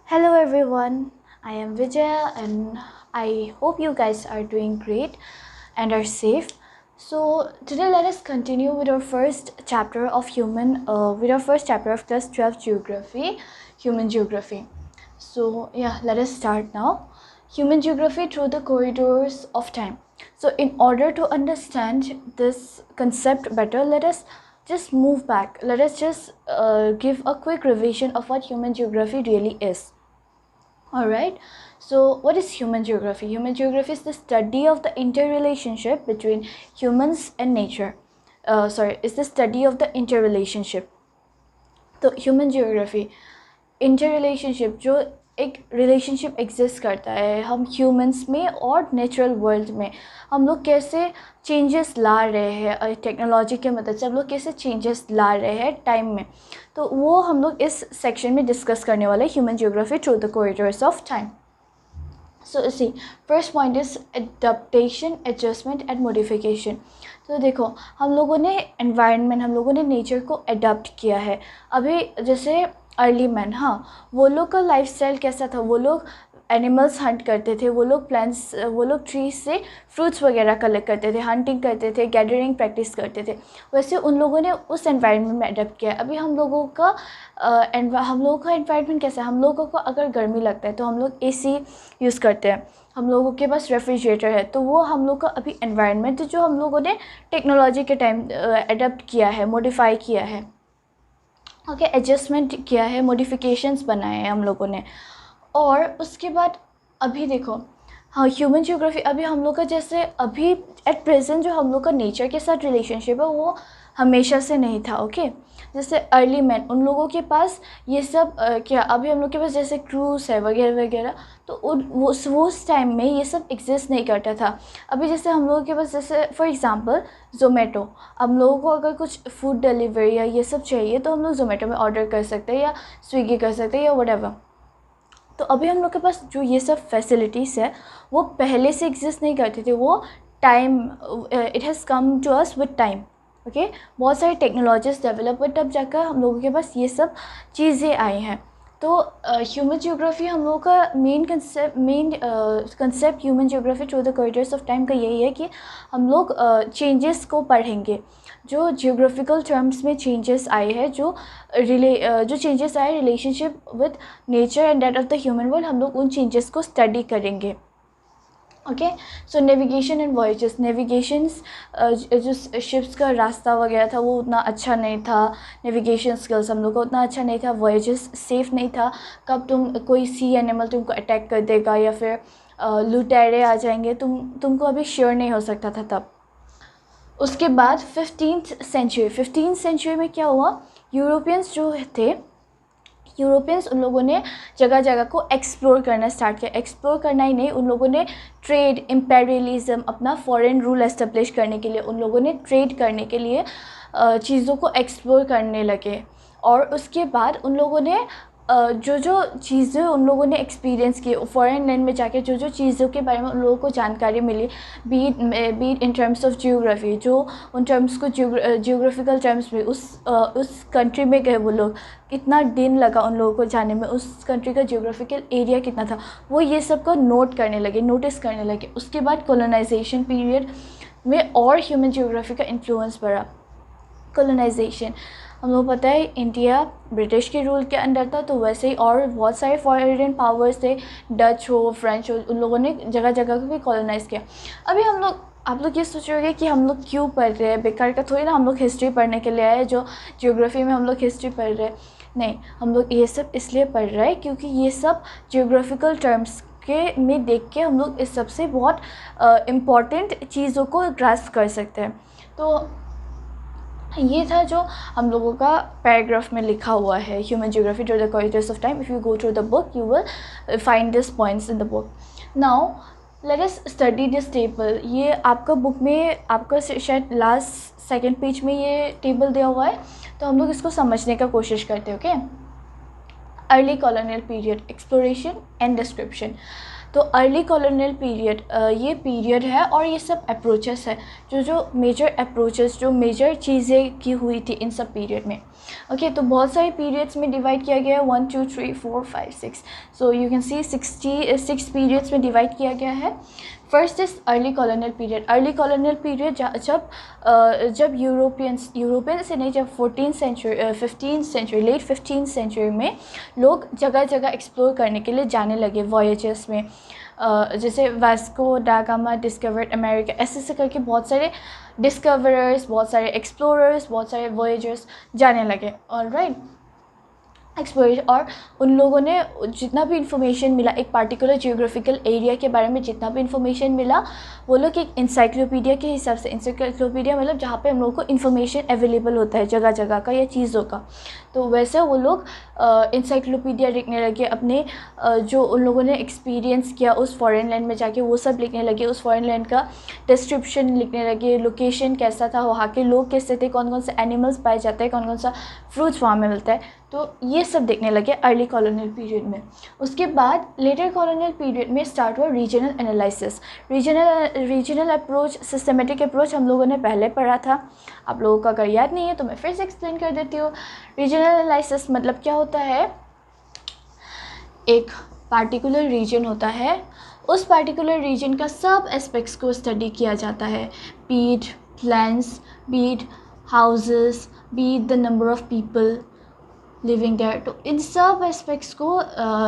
Hello everyone, I am Vijaya and I hope you guys are doing great and are safe. So today let us continue with our first chapter of class 12 geography, human geography. So yeah, let us start now. Human geography through the corridors of time. So in order to understand this concept better, let us just move back. Let us just give a quick revision of what human geography really is. Alright, so what is human geography? Human geography is the study of the interrelationship between humans and nature. It's the study of the interrelationship. तो human geography interrelationship जो एक relationship exist करता है हम humans में और natural world में, हम लोग कैसे चेंजेस ला रहे हैं टेक्नोलॉजी के मदद से, हम लोग कैसे चेंजेस ला रहे हैं टाइम में, तो वो हम लोग इस सेक्शन में डिस्कस करने वाले human geography through the corridors of time. So see first point is adaptation, adjustment and modification. तो देखो हम लोगों ने एनवायरनमेंट, हम लोगों ने नेचर को अडॉप्ट किया है. अभी जैसे अर्ली मैन, हाँ, वो लोग का लाइफस्टाइल कैसा था, वो लोग एनिमल्स हंट करते थे, वो लोग प्लांट्स, वो लोग ट्रीज से फ्रूट्स वगैरह कलेक्ट करते थे, हंटिंग करते थे, गैदरिंग प्रैक्टिस करते थे. वैसे उन लोगों ने उस एनवायरनमेंट में अडॉप्ट किया. अभी हम लोगों का एनवायरनमेंट कैसा है, हम लोगों को अगर गर्मी लगता है तो हम लोग एसी यूज़ करते हैं, हम लोगों के पास रेफ्रिजरेटर है. तो वो हम लोग का अभी एनवायरनमेंट जो हम लोगों ने टेक्नोलॉजी के टाइम अडॉप्ट किया है, मॉडिफाई किया है, ओके, एडजस्टमेंट किया है, मॉडिफिकेशंस बनाए हैं हम लोगों ने. और उसके बाद अभी देखो, हाँ, ह्यूमन जियोग्राफी अभी हम लोग का जैसे अभी एट प्रेजेंट जो हम लोग का नेचर के साथ रिलेशनशिप है वो हमेशा से नहीं था. ओके, जैसे अर्ली मैन, उन लोगों के पास ये सब क्या, अभी हम लोग के पास जैसे क्रूज़ है वगैरह वगैरह, तो वो उस टाइम में ये सब एग्जिस्ट नहीं करता था. अभी जैसे हम लोगों के पास जैसे फॉर एग्ज़ाम्पल ज़ोमेटो, हम लोगों को अगर कुछ फूड डिलीवरी या ये सब चाहिए तो हम लोग ज़ोमेटो में ऑर्डर कर सकते हैं या स्विगी कर सकते हैं या व्हाटएवर. तो अभी हम लोग के पास जो ये सब फैसिलिटीज़ है वो पहले से एग्जिस्ट नहीं करती थी. वो time, it has come to us with time. Okay, बहुत सारी टेक्नोलॉजीज़ डेवलप हुए तब जाकर हम लोगों के पास ये सब चीज़ें आई हैं. तो ह्यूमन जियोग्राफी हम लोगों का main concept human geography through the corridors of time का यही है कि हम लोग चेंजेस को पढ़ेंगे, जो जियोग्राफिकल टर्म्स में चेंजेस आए हैं, जो चेंजेस आए relationship with nature and that of the human world, हम लोग उन चेंजेस को स्टडी करेंगे. Okay, so navigation and voyages. Navigations, जो शिप्स का रास्ता वगैरह था वो उतना अच्छा नहीं था, नेविगेशन स्किल्स हम लोग का उतना अच्छा नहीं था, वॉयजेस सेफ़ नहीं था, कब कोई सी एनिमल तुमको अटैक कर देगा या फिर लुटेरे आ जाएंगे, तुमको अभी श्योर नहीं हो सकता था तब. उसके बाद 15th सेंचुरी में क्या हुआ, यूरोपियंस जो थे, उन लोगों ने जगह जगह को एक्सप्लोर करना स्टार्ट किया. एक्सप्लोर करना ही नहीं, उन लोगों ने ट्रेड, इम्पेरियलिज्म, अपना फॉरेन रूल एस्टेब्लिश करने के लिए, उन लोगों ने ट्रेड करने के लिए चीज़ों को एक्सप्लोर करने लगे. और उसके बाद उन लोगों ने जो चीज़ें उन लोगों ने एक्सपीरियंस की फॉरेन लैंड में जाके, जो चीज़ों के बारे में उन लोगों को जानकारी मिली, but in terms of geography, जो उन टर्म्स को जियोग्राफिकल टर्म्स में उस कंट्री में गए वो लोग, कितना दिन लगा उन लोगों को जाने में, उस कंट्री का जियोग्राफिकल एरिया कितना था, वो ये सब को नोटिस करने लगे. उसके बाद कॉलोनाइजेशन पीरियड में और ह्यूमन जियोग्राफी का इन्फ्लुएंस बढ़ा. कॉलोनाइजेशन, हम लोग पता है इंडिया ब्रिटिश के रूल के अंडर था, तो वैसे ही और बहुत सारे फॉरेन पावर्स थे, डच हो, फ्रेंच हो, उन लोगों ने जगह जगह को भी कॉलोनाइज़ किया. अभी आप लोग ये सोच रहे कि हम लोग क्यों पढ़ रहे हैं, बेकार का थोड़ी ना हम लोग हिस्ट्री पढ़ने के लिए आए, जो जियोग्राफी में हम लोग हिस्ट्री पढ़ रहे हैं. नहीं, हम लोग ये सब इसलिए पढ़ रहे हैं क्योंकि ये सब जियोग्राफिकल टर्म्स के में देख के हम लोग इस सब से बहुत इम्पॉर्टेंट चीज़ों को ग्रास्प कर सकते हैं. तो ये था जो हम लोगों का पैराग्राफ में लिखा हुआ है, human geography through the corridors of time. If you go through the book you will find this points in the book. Now let us study this table. ये आपका बुक में, आपका शायद लास्ट सेकंड पेज में ये table दिया हुआ है, तो हम लोग इसको समझने का कोशिश करते हैं. Okay, early colonial period, exploration and description. तो अर्ली कॉलोनियल पीरियड ये पीरियड है और ये सब अप्रोचेस है, जो मेजर अप्रोचेस, जो मेजर चीज़ें की हुई थी इन सब पीरियड में। ओके, तो बहुत सारे पीरियड्स में डिवाइड किया गया है, 1 2 3 4 5 6, so you can see 66 periods में डिवाइड किया गया है। First is early colonial period. Early colonial period जब यूरोपियंस से नहीं, जब 15th century late 15th century में लोग जगह जगह एक्सप्लोर करने के लिए जाने लगे वॉयेजेस में। जैसे वास्को डा गामा डिस्कवर्ड अमेरिका, ऐसे करके बहुत सारे डिस्कवरर्स, बहुत सारे एक्सप्लोरर्स, बहुत सारे वॉयेजर्स जाने लगे। ऑलराइट, एक्सप्लोरेशन, और उन लोगों ने जितना भी इंफॉर्मेशन मिला एक पार्टिकुलर जियोग्राफिकल एरिया के बारे में, जितना भी इंफॉर्मेशन मिला वो लोग एक इंसाइक्लोपीडिया के हिसाब से, इंसाइक्लोपीडिया मतलब जहाँ पे हम लोग को इन्फॉर्मेशन अवेलेबल होता है जगह जगह का या चीज़ों का, तो वैसे वो लोग इंसाइक्लोपीडिया लिखने लगे अपने जो उन लोगों ने एक्सपीरियंस किया उस फॉरेन लैंड में जाके, वो सब लिखने लगे। उस फॉरेन लैंड का डिस्क्रिप्शन लिखने लगे, लोकेशन कैसा था, वहाँ के लोग कैसे थे, कौन कौन से एनिमल्स पाए जाते हैं, कौन कौन सा फ्रूट्स वहाँ में मिलता है, तो ये सब देखने लगे अर्ली कॉलोनियल पीरियड में। उसके बाद लेटर कॉलोनियल पीरियड में स्टार्ट हुआ regional analysis. Regional approach, systematic approach हम लोगों ने पहले पढ़ा था, आप लोगों का अगर याद नहीं है तो मैं फिर से एक्सप्लेन कर देती हूँ। रीजनल एनालिसिस मतलब क्या होता है, एक पार्टिकुलर रीजन होता है, उस पार्टिकुलर रीजन का सब एस्पेक्ट्स को स्टडी किया जाता है, beat plans, beat houses, beat the number of people living there, तो इन सब एस्पेक्ट्स को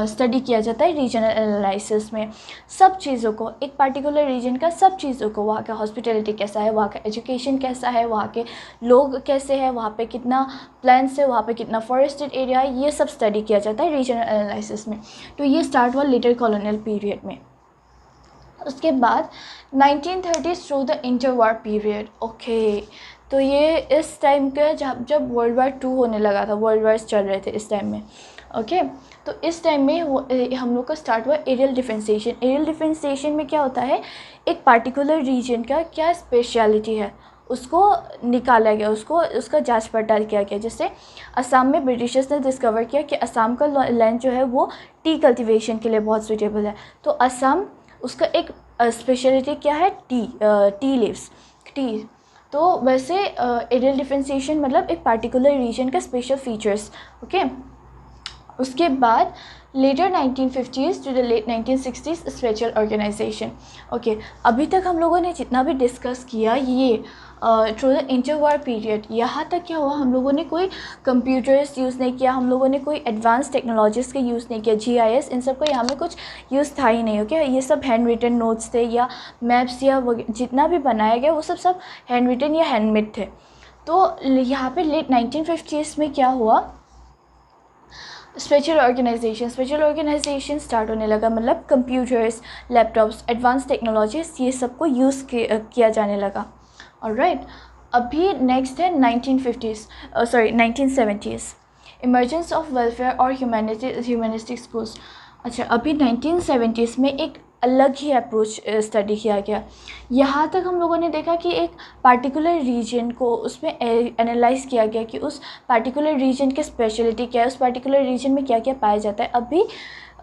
स्टडी किया जाता है रीजनल एनालिसिस में। सब चीज़ों को, एक पार्टिकुलर रीजन का सब चीज़ों को, वहाँ का हॉस्पिटलिटी कैसा है, वहाँ का एजुकेशन कैसा है, वहाँ के लोग कैसे हैं, वहाँ पे कितना प्लान्स है, वहाँ पे कितना फॉरेस्टेड एरिया है, ये सब स्टडी किया जाता है रीजनल एनालिसिस में। तो ये स्टार्ट हुआ लेटर कॉलोनियल पीरियड में। उसके बाद 1930s through the interwar period. Okay, तो ये इस टाइम का जब वर्ल्ड वार 2 होने लगा था, वर्ल्ड वार्स चल रहे थे इस टाइम में। ओके, तो इस टाइम में हम लोग का स्टार्ट हुआ एरियल डिफरेंशिएशन। एरियल डिफरेंशिएशन में क्या होता है, एक पार्टिकुलर रीजन का क्या स्पेशलिटी है उसको निकाला गया, उसका जांच पड़ताल किया गया। जैसे असम में ब्रिटिशर्स ने डिस्कवर किया कि असम का लैंड जो है वो टी कल्टीवेशन के लिए बहुत सूटेबल है, तो असम उसका एक स्पेशलिटी क्या है, टी लीव्स, टी। तो वैसे एरियल डिफरेंशिएशन मतलब एक पार्टिकुलर रीजन का स्पेशल फीचर्स। ओके, उसके बाद later 1950s to the late 1960s spatial organisation. Okay, अभी तक हम लोगों ने जितना भी डिस्कस किया ये थ्रू द इंटरवार पीरियड, यहाँ तक क्या हुआ, हम लोगों ने कोई कंप्यूटर्स यूज़ नहीं किया, हम लोगों ने कोई एडवांस टेक्नोलॉजीज़ का यूज़ नहीं किया, GIS इन सब का यहाँ में कुछ यूज़ था ही नहीं। ओके, ये सब हैंड रिटन नोट्स थे या मैप्स या जितना भी बनाया गया वो सब हैंड रिटन या हैंडमेड थे। तो यहाँ पे लेट 1950s में क्या हुआ, स्पेशल ऑर्गेनाइजेशन स्टार्ट होने लगा, मतलब कंप्यूटर्स, लैपटॉप्स, एडवांस टेक्नोलॉजीज ये सब को यूज़ किया जाने लगा। ऑलराइट, अभी नेक्स्ट है 1970s, इमर्जेंस ऑफ वेलफेयर और ह्यूमैनिस्टिक स्कूल्स। अच्छा, अभी 1970s में एक अलग ही अप्रोच स्टडी किया गया। यहाँ तक हम लोगों ने देखा कि एक पार्टिकुलर रीजन को उसमें एनालाइज किया गया कि उस पार्टिकुलर रीजन की स्पेशलिटी क्या है, उस पार्टिकुलर रीजन में क्या क्या पाया जाता है। अभी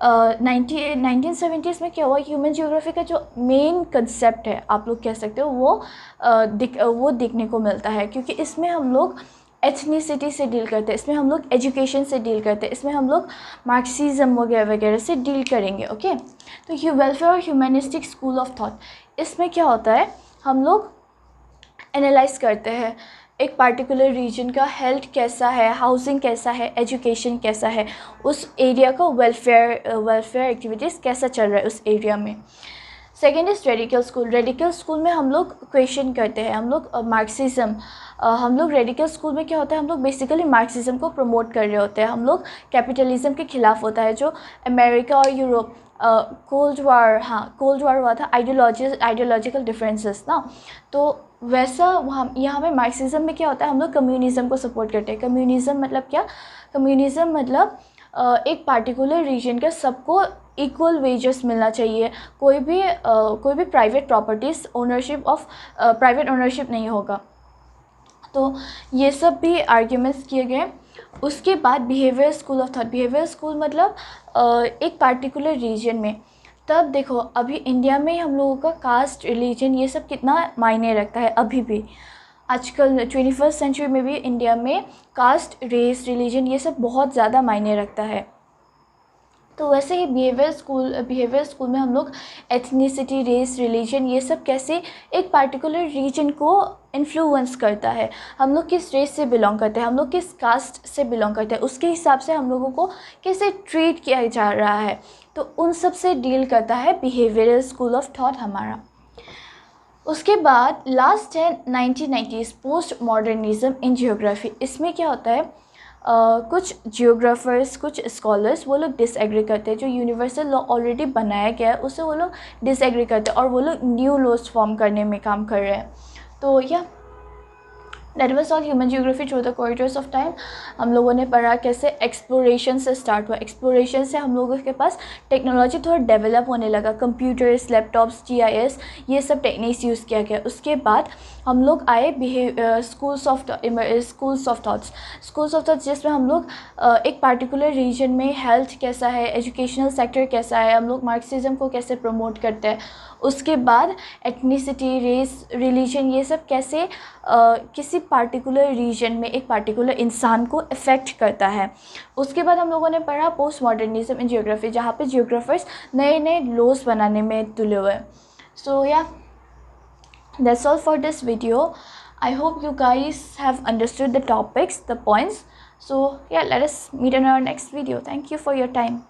1970s में क्या हुआ, ह्यूमन ज्योग्राफी का जो मेन कंसेप्ट है आप लोग कह सकते हो वो देखने को मिलता है, क्योंकि इसमें हम लोग एथनिसिटी से डील करते हैं, इसमें हम लोग एजुकेशन से डील करते हैं, इसमें हम लोग मार्क्सिज्म वगैरह वगैरह से डील करेंगे। ओके, तो वेलफेयर और ह्यूमैनिस्टिक स्कूल ऑफ थॉट, इसमें क्या होता है, हम लोग एनालाइज करते हैं एक पार्टिकुलर रीजन का हेल्थ कैसा है, हाउसिंग कैसा है, एजुकेशन कैसा है, उस एरिया का वेलफेयर एक्टिविटीज़ कैसा चल रहा है उस एरिया में। Second is radical school. Radical school में हम लोग क्वेश्चन करते हैं, हम लोग मार्क्सिज्म, हम लोग रेडिकल स्कूल में क्या होता है, हम लोग बेसिकली मार्क्सिज्म को प्रमोट कर रहे होते हैं, हम लोग कैपिटलिज्म के खिलाफ होता है। जो अमेरिका और यूरोप कोल्ड वार हुआ था, आइडियोलॉजिकल डिफरेंसेस ना, तो वैसा वहाँ यहाँ पे मार्क्सिज्म में क्या होता है, हम लोग कम्युनिज्म को सपोर्ट करते हैं। कम्युनिज्म मतलब क्या, कम्युनिज्म मतलब एक पार्टिकुलर रीजन का सबको इक्वल वेजेस मिलना चाहिए, कोई भी प्राइवेट प्रॉपर्टीज़ प्राइवेट ओनरशिप नहीं होगा। तो ये सब भी आर्ग्यूमेंट्स किए गए। उसके बाद behaviour school of thought. Behaviour school मतलब एक पार्टिकुलर रीजन में तब देखो अभी इंडिया में हम लोगों का कास्ट, रिलीजन ये सब कितना मायने रखता है अभी भी। आजकल 21st सेंचुरी में भी इंडिया में कास्ट, रेस, रिलीजन ये सब बहुत ज़्यादा मायने रखता है। तो वैसे ही बिहेवियर स्कूल में हम लोग एथनिसिटी, रेस, रिलीजन ये सब कैसे एक पार्टिकुलर रीजन को इन्फ्लुएंस करता है, हम लोग किस रेस से बिलोंग करते हैं, हम लोग किस कास्ट से बिलोंग करते हैं, उसके हिसाब से हम लोगों को कैसे ट्रीट किया जा रहा है, तो उन सब से डील करता है बिहेवियरल स्कूल ऑफ थॉट हमारा। उसके बाद लास्ट है 1990s पोस्ट मॉडर्निज्म इन जियोग्राफी। इसमें क्या होता है, कुछ जियोग्राफर्स, कुछ स्कॉलर्स वो लोग डिसएग्री करते हैं, जो यूनिवर्सल लॉ ऑलरेडी बनाया गया है उससे वो लोग डिसएग्री करते हैं और वो लोग न्यू लॉज फॉर्म करने में काम कर रहे हैं। तो या that was all human geography through the corridors of time. हम लोगों ने पढ़ा कैसे एक्सप्लोरेशन से स्टार्ट हुआ, एक्सप्लोरेशन से हम लोगों के पास टेक्नोलॉजी थोड़ा डेवलप होने लगा, कंप्यूटर्स, लैपटॉप्स, GIS ये सब टेक्निक्स यूज़ किया गया। उसके बाद हम लोग आए स्कूल्स ऑफ थॉट्स, जिसमें हम लोग एक पार्टिकुलर रीजन में हेल्थ कैसा है, एजुकेशनल सेक्टर कैसा है, हम लोग मार्क्सिज्म को कैसे प्रमोट करते हैं। उसके बाद एथनिसिटी, रेस, रिलीजन ये सब कैसे किसी पार्टिकुलर रीजन में एक पार्टिकुलर इंसान को इफ़ेक्ट करता है। उसके बाद हम लोगों ने पढ़ा पोस्ट मॉडर्निज्म इन जियोग्राफी, जहाँ पे जियोग्राफर्स नए नए लॉज बनाने में तुले हुए हैं। सो या that's all for this video. I hope you guys have understood the topics, the points. So yeah, let us meet in our next video. Thank you for your time.